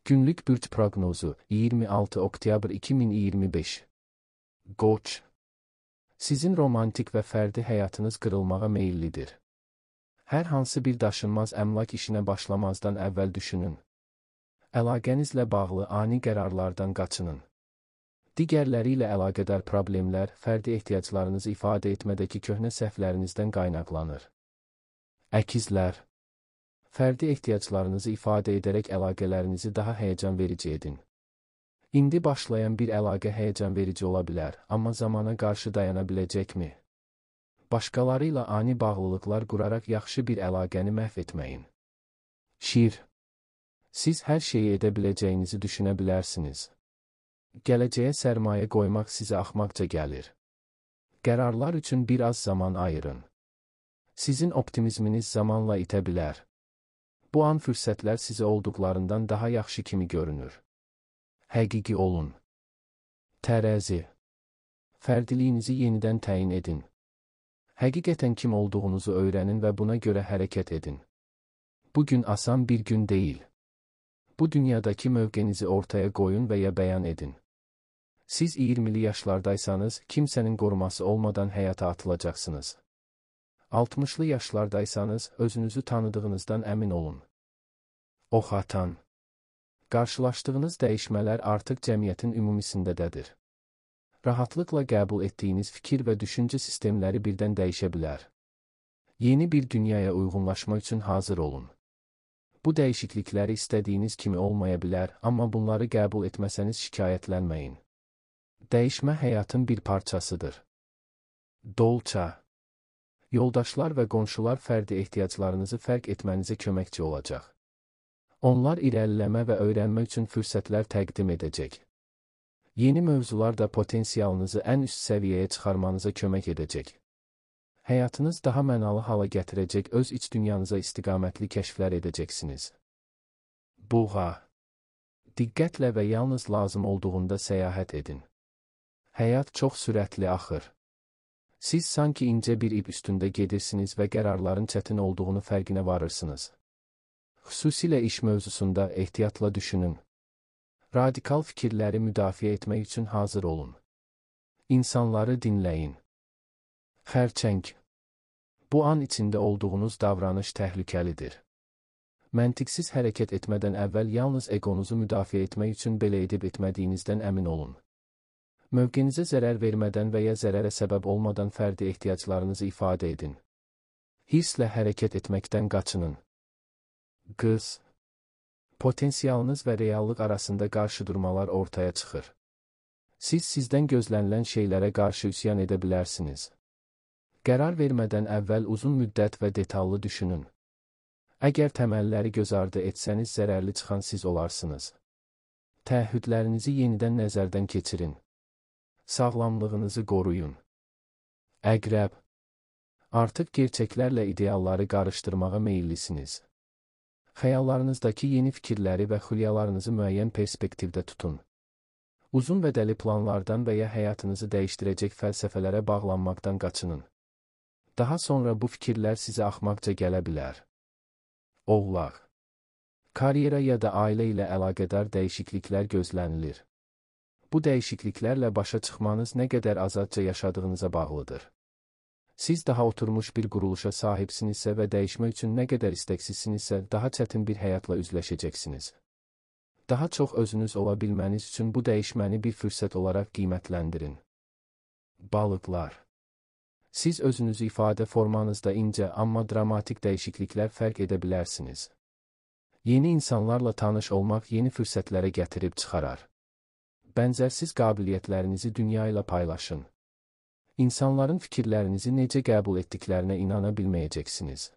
Günlük bürc proqnozu 26 oktyabr 2025. Qoç. Sizin romantik və fərdi həyatınız qırılmağa meyillidir. Hər hansı bir daşınmaz əmlak işinə başlamazdan əvvəl düşünün. Əlaqənizlə bağlı ani qərarlardan qaçının. Digərləri ilə əlaqədar problemlər fərdi ehtiyaclarınızı ifadə etmədəki köhnə səhvlərinizdən qaynaqlanır. Əkizlər. Fərdi ehtiyaclarınızı ifadə edərək əlaqələrinizi daha həyəcan verici edin. İndi başlayan bir əlaqə həyəcan verici ola bilər, amma zamana qarşı dayana biləcəkmi? Başqaları ilə ani bağlılıqlar quraraq yaxşı bir əlaqəni məhv etməyin. Şir. Siz hər şeyi edə biləcəyinizi düşünə bilərsiniz. Gələcəyə sərmayə qoymaq sizə axmaqca gəlir. Qərarlar üçün bir az zaman ayırın. Sizin optimizminiz zamanla itə bilər. Bu an fürsətlər sizə olduqlarından daha yaxşı kimi görünür. Həqiqi olun. Tərəzi. Fərdiliyinizi yenidən təyin edin. Həqiqətən kim olduğunuzu öyrənin və buna görə hərəkət edin. Bugün asan bir gün deyil. Bu dünyadakı mövqenizi ortaya qoyun və ya bəyan edin. Siz 20'li yaşlardaysanız, kimsənin qoruması olmadan həyata atılacaqsınız. 60'lı yaşlardaysanız, özünüzü tanıdığınızdan əmin olun. Ox atan. Qarşılaşdığınız dəyişmələr artıq cəmiyyətin ümumisindədir. Rahatlıqla qəbul etdiyiniz fikir və düşüncə sistemləri birdən dəyişə bilər. Yeni bir dünyaya uyğunlaşma üçün hazır olun. Bu dəyişiklikləri istədiyiniz kimi olmaya bilər, amma bunları qəbul etməsəniz şikayətlənməyin. Dəyişmə həyatın bir parçasıdır. Dolça. Yoldaşlar və qonşular fərdi ehtiyaclarınızı fərq etmənizə köməkçi olacaq. Onlar irəliləmə və öyrənmə üçün fürsətlər təqdim edəcək. Yeni mövzular da potensialınızı ən üst səviyyəyə çıxarmanıza kömək edəcək. Həyatınız daha mənalı hala gətirəcək, öz iç dünyanıza istiqamətli kəşflər edəcəksiniz. Buğa. Diqqətlə və yalnız lazım olduğunda səyahət edin. Həyat çox sürətli axır. Siz sanki incə bir ip üstündə gedirsiniz və qərarların çətin olduğunu fərqinə varırsınız. Xüsusilə iş mövzusunda ehtiyatla düşünün. Radikal fikirləri müdafiə etmək üçün hazır olun. İnsanları dinləyin. Xərçəng. Bu an içində olduğunuz davranış təhlükəlidir. Məntiqsiz hərəkət etmədən əvvəl yalnız egonuzu müdafiə etmək üçün belə edib etmədiyinizdən əmin olun. Mövqenizə zərər vermədən və ya zərərə səbəb olmadan fərdi ehtiyaclarınızı ifadə edin. Hirslə hərəkət etməkdən qaçının. Qız. Potensialınız və reallıq arasında qarşıdurmalar ortaya çıxır. Siz sizdən gözlənilən şeylərə qarşı üsyan edə bilərsiniz. Qərar vermədən əvvəl uzun müddət və detallı düşünün. Əgər təməlləri göz ardı etsəniz zərərli çıxan siz olarsınız. Təəhhüdlərinizi yenidən nəzərdən keçirin. Sağlamlığınızı qoruyun. Əqrəb. Artıq gerçəklərlə idealları qarışdırmağa meyillisiniz. Xəyallarınızdakı yeni fikirləri və xülyalarınızı müəyyən perspektivdə tutun. Uzun vədəli planlardan və ya həyatınızı dəyişdirəcək fəlsəfələrə bağlanmaqdan qaçının. Daha sonra bu fikirlər sizə axmaqca gələ bilər. Oğlaq. Karyera ya da ailə ilə əlaqədar dəyişikliklər gözlənilir. Bu dəyişikliklərlə başa çıxmanız nə qədər azadca yaşadığınıza bağlıdır. Siz daha oturmuş bir quruluşa sahibsinizsə və dəyişmə üçün nə qədər istəksizsinizsə, daha çətin bir həyatla üzləşəcəksiniz. Daha çox özünüz ola bilməniz üçün bu dəyişməni bir fürsət olaraq qiymətləndirin. Balıqlar. Siz özünüzü ifadə formanızda incə, amma dramatik dəyişikliklər fərq edə bilərsiniz. Yeni insanlarla tanış olmaq yeni fürsətlərə gətirib çıxarar. Bənzərsiz qabiliyyətlərinizi dünya ilə paylaşın. İnsanların fikirlərinizi necə qəbul etdiklərinə inana bilməyəcəksiniz.